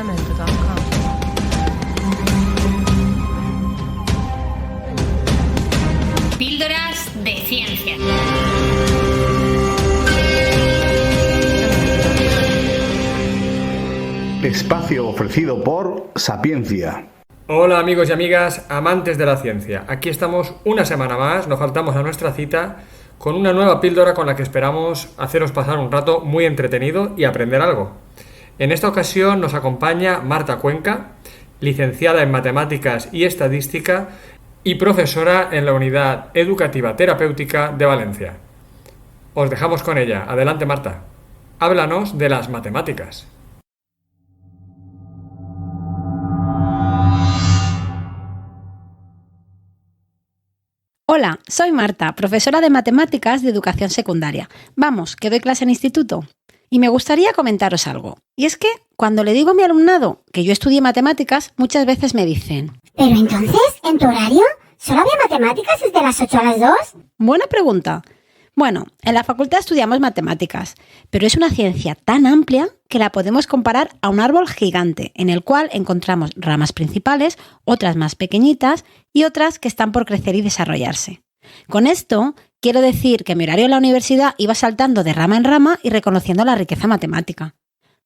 Fundamenta.com. Píldoras de ciencia. Espacio ofrecido por Sapiencia. Hola amigos y amigas, amantes de la ciencia. Aquí estamos una semana más, nos faltamos a nuestra cita con una nueva píldora con la que esperamos haceros pasar un rato muy entretenido y aprender algo. En esta ocasión nos acompaña Marta Cuenca, licenciada en Matemáticas y Estadística y profesora en la Unidad Educativa Terapéutica de Valencia. Os dejamos con ella. Adelante, Marta. Háblanos de las matemáticas. Hola, soy Marta, profesora de Matemáticas de Educación Secundaria. Vamos, que doy clase en instituto. Y me gustaría comentaros algo. Y es que, cuando le digo a mi alumnado que yo estudié matemáticas, muchas veces me dicen: ¿Pero entonces, en tu horario, solo había matemáticas desde las 8 a las 2? Buena pregunta. Bueno, en la facultad estudiamos matemáticas, pero es una ciencia tan amplia que la podemos comparar a un árbol gigante, en el cual encontramos ramas principales, otras más pequeñitas y otras que están por crecer y desarrollarse. Con esto, quiero decir que mi horario en la universidad iba saltando de rama en rama y reconociendo la riqueza matemática.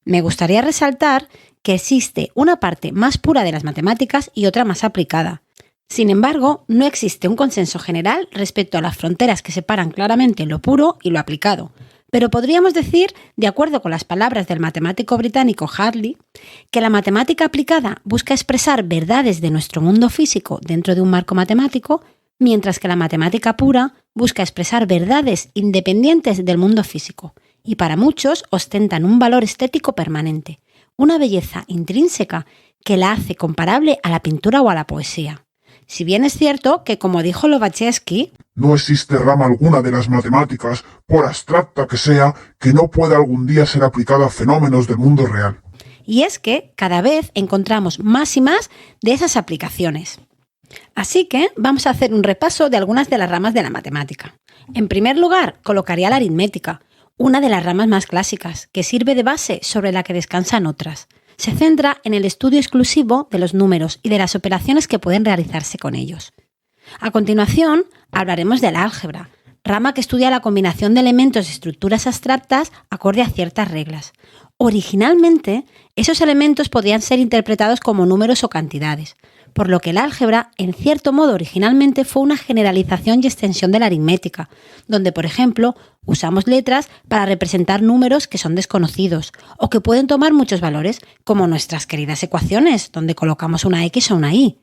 Me gustaría resaltar que existe una parte más pura de las matemáticas y otra más aplicada. Sin embargo, no existe un consenso general respecto a las fronteras que separan claramente lo puro y lo aplicado. Pero podríamos decir, de acuerdo con las palabras del matemático británico Hartley, que la matemática aplicada busca expresar verdades de nuestro mundo físico dentro de un marco matemático, mientras que la matemática pura busca expresar verdades independientes del mundo físico, y para muchos ostentan un valor estético permanente, una belleza intrínseca que la hace comparable a la pintura o a la poesía. Si bien es cierto que, como dijo Lobachevsky, no existe rama alguna de las matemáticas, por abstracta que sea, que no pueda algún día ser aplicada a fenómenos del mundo real. Y es que cada vez encontramos más y más de esas aplicaciones. Así que vamos a hacer un repaso de algunas de las ramas de la matemática. En primer lugar, colocaría la aritmética, una de las ramas más clásicas, que sirve de base sobre la que descansan otras. Se centra en el estudio exclusivo de los números y de las operaciones que pueden realizarse con ellos. A continuación, hablaremos del álgebra, rama que estudia la combinación de elementos y estructuras abstractas acorde a ciertas reglas. Originalmente, esos elementos podían ser interpretados como números o cantidades, por lo que el álgebra, en cierto modo originalmente, fue una generalización y extensión de la aritmética, donde, por ejemplo, usamos letras para representar números que son desconocidos o que pueden tomar muchos valores, como nuestras queridas ecuaciones, donde colocamos una X o una Y.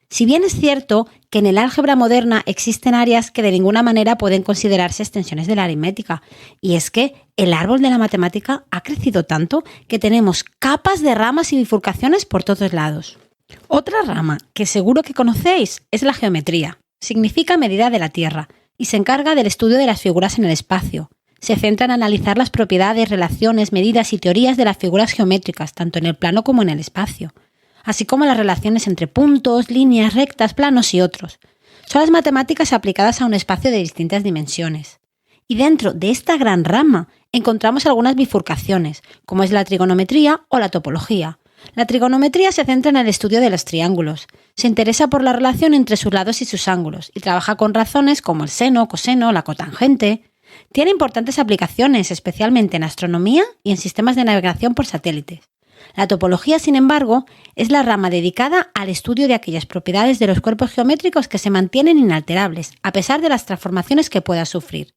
Si bien es cierto que en el álgebra moderna existen áreas que de ninguna manera pueden considerarse extensiones de la aritmética, y es que el árbol de la matemática ha crecido tanto que tenemos capas de ramas y bifurcaciones por todos lados. Otra rama que seguro que conocéis es la geometría. Significa medida de la Tierra y se encarga del estudio de las figuras en el espacio. Se centra en analizar las propiedades, relaciones, medidas y teorías de las figuras geométricas, tanto en el plano como en el espacio, así como las relaciones entre puntos, líneas, rectas, planos y otros. Son las matemáticas aplicadas a un espacio de distintas dimensiones. Y dentro de esta gran rama encontramos algunas bifurcaciones, como es la trigonometría o la topología. La trigonometría se centra en el estudio de los triángulos. Se interesa por la relación entre sus lados y sus ángulos y trabaja con razones como el seno, coseno, la cotangente. Tiene importantes aplicaciones, especialmente en astronomía y en sistemas de navegación por satélites. La topología, sin embargo, es la rama dedicada al estudio de aquellas propiedades de los cuerpos geométricos que se mantienen inalterables, a pesar de las transformaciones que pueda sufrir.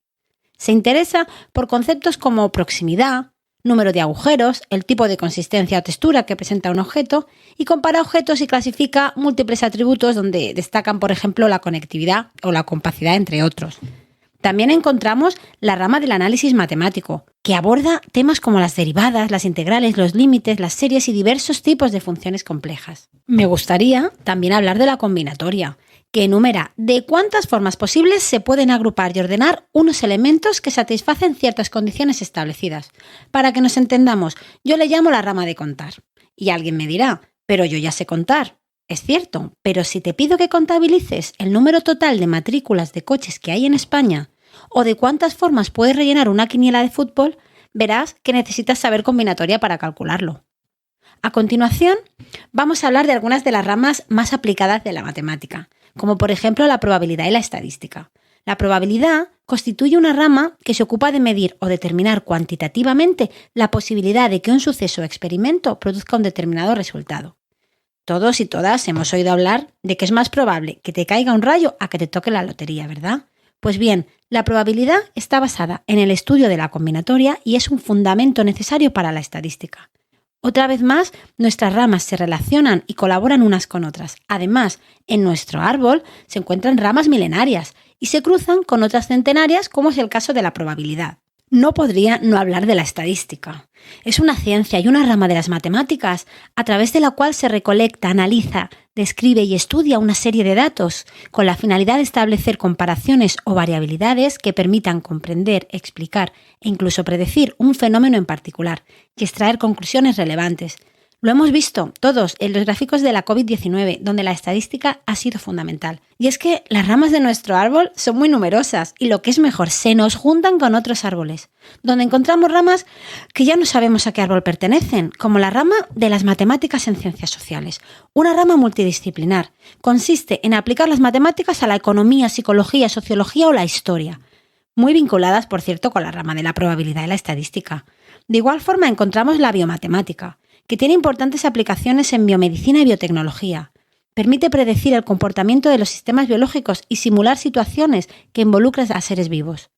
Se interesa por conceptos como proximidad, número de agujeros, el tipo de consistencia o textura que presenta un objeto, y compara objetos y clasifica múltiples atributos donde destacan, por ejemplo, la conectividad o la compacidad, entre otros. También encontramos la rama del análisis matemático, que aborda temas como las derivadas, las integrales, los límites, las series y diversos tipos de funciones complejas. Me gustaría también hablar de la combinatoria, que enumera de cuántas formas posibles se pueden agrupar y ordenar unos elementos que satisfacen ciertas condiciones establecidas. Para que nos entendamos, yo le llamo la rama de contar. Y alguien me dirá, pero yo ya sé contar. Es cierto, pero si te pido que contabilices el número total de matrículas de coches que hay en España o de cuántas formas puedes rellenar una quiniela de fútbol, verás que necesitas saber combinatoria para calcularlo. A continuación, vamos a hablar de algunas de las ramas más aplicadas de la matemática, como por ejemplo la probabilidad y la estadística. La probabilidad constituye una rama que se ocupa de medir o determinar cuantitativamente la posibilidad de que un suceso o experimento produzca un determinado resultado. Todos y todas hemos oído hablar de que es más probable que te caiga un rayo a que te toque la lotería, ¿verdad? Pues bien, la probabilidad está basada en el estudio de la combinatoria y es un fundamento necesario para la estadística. Otra vez más, nuestras ramas se relacionan y colaboran unas con otras. Además, en nuestro árbol se encuentran ramas milenarias y se cruzan con otras centenarias, como es el caso de la probabilidad. No podría no hablar de la estadística. Es una ciencia y una rama de las matemáticas a través de la cual se recolecta, analiza, describe y estudia una serie de datos con la finalidad de establecer comparaciones o variabilidades que permitan comprender, explicar e incluso predecir un fenómeno en particular y extraer conclusiones relevantes. Lo hemos visto todos en los gráficos de la COVID-19, donde la estadística ha sido fundamental. Y es que las ramas de nuestro árbol son muy numerosas y lo que es mejor, se nos juntan con otros árboles, donde encontramos ramas que ya no sabemos a qué árbol pertenecen, como la rama de las matemáticas en ciencias sociales, una rama multidisciplinar. Consiste en aplicar las matemáticas a la economía, psicología, sociología o la historia, muy vinculadas, por cierto, con la rama de la probabilidad y la estadística. De igual forma encontramos la biomatemática, que tiene importantes aplicaciones en biomedicina y biotecnología. Permite predecir el comportamiento de los sistemas biológicos y simular situaciones que involucran a seres vivos.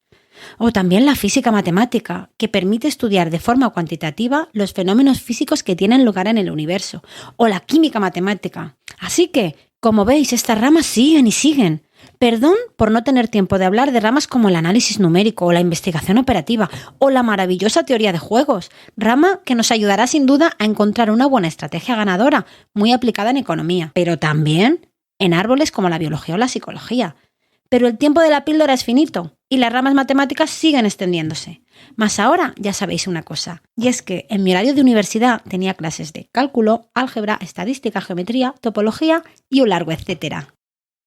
O también la física matemática, que permite estudiar de forma cuantitativa los fenómenos físicos que tienen lugar en el universo. O la química matemática. Así que, como veis, estas ramas siguen y siguen. Perdón por no tener tiempo de hablar de ramas como el análisis numérico o la investigación operativa o la maravillosa teoría de juegos, rama que nos ayudará sin duda a encontrar una buena estrategia ganadora, muy aplicada en economía, pero también en árboles como la biología o la psicología. Pero el tiempo de la píldora es finito y las ramas matemáticas siguen extendiéndose. Mas ahora ya sabéis una cosa, y es que en mi horario de universidad tenía clases de cálculo, álgebra, estadística, geometría, topología y un largo etcétera.